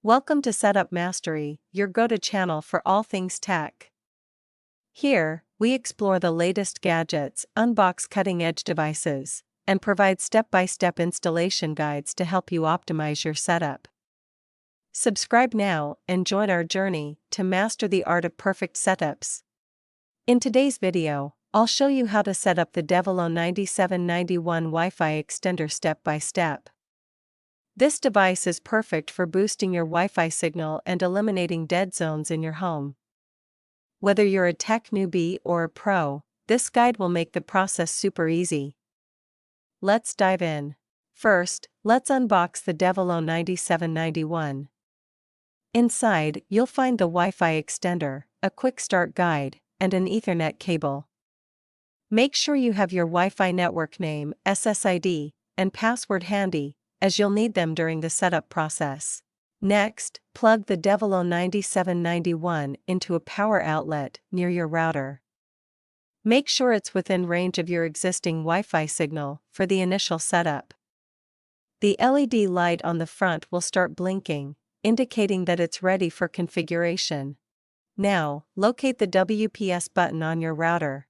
Welcome to Setup Mastery, your go-to channel for all things tech. Here, we explore the latest gadgets, unbox cutting-edge devices, and provide step-by-step installation guides to help you optimize your setup. Subscribe now and join our journey to master the art of perfect setups. In today's video, I'll show you how to set up the Devolo 9791 Wi-Fi extender step by step. This device is perfect for boosting your Wi-Fi signal and eliminating dead zones in your home. Whether you're a tech newbie or a pro, this guide will make the process super easy. Let's dive in. First, let's unbox the Devolo 9791. Inside, you'll find the Wi-Fi extender, a quick start guide, and an Ethernet cable. Make sure you have your Wi-Fi network name, SSID, and password handy, as you'll need them during the setup process. Next, plug the Devolo 9791 into a power outlet near your router. Make sure it's within range of your existing Wi-Fi signal for the initial setup. The LED light on the front will start blinking, indicating that it's ready for configuration. Now, locate the WPS button on your router.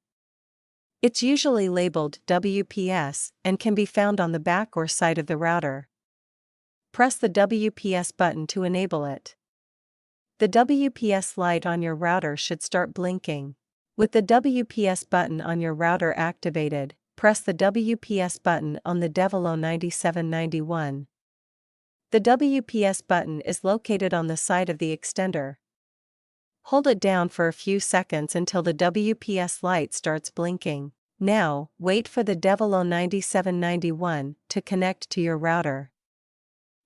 It's usually labeled WPS and can be found on the back or side of the router. Press the WPS button to enable it. The WPS light on your router should start blinking. With the WPS button on your router activated, press the WPS button on the Devolo 9791. The WPS button is located on the side of the extender. Hold it down for a few seconds until the WPS light starts blinking. Now, wait for the Devolo 9791 to connect to your router.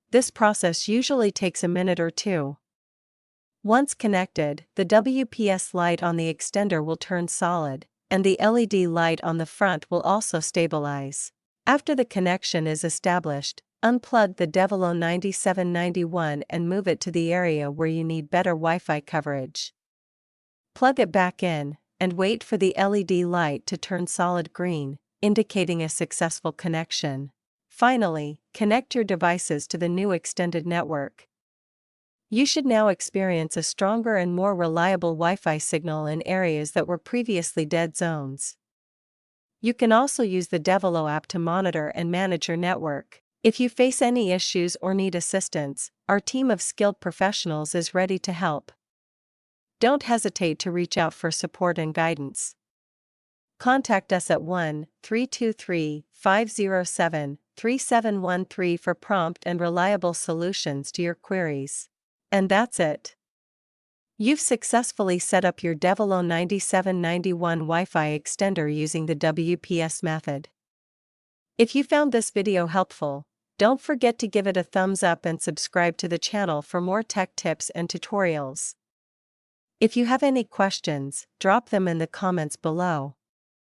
This process usually takes a minute or two. Once connected, the WPS light on the extender will turn solid, and the LED light on the front will also stabilize. After the connection is established, unplug the Devolo 9791 and move it to the area where you need better Wi-Fi coverage. Plug it back in, and wait for the LED light to turn solid green, indicating a successful connection. Finally, connect your devices to the new extended network. You should now experience a stronger and more reliable Wi-Fi signal in areas that were previously dead zones. You can also use the Devolo app to monitor and manage your network. If you face any issues or need assistance, our team of skilled professionals is ready to help. Don't hesitate to reach out for support and guidance. Contact us at 1-323-507-3713 for prompt and reliable solutions to your queries. And that's it. You've successfully set up your Devolo 9791 Wi-Fi extender using the WPS method. If you found this video helpful, don't forget to give it a thumbs up and subscribe to the channel for more tech tips and tutorials. If you have any questions, drop them in the comments below.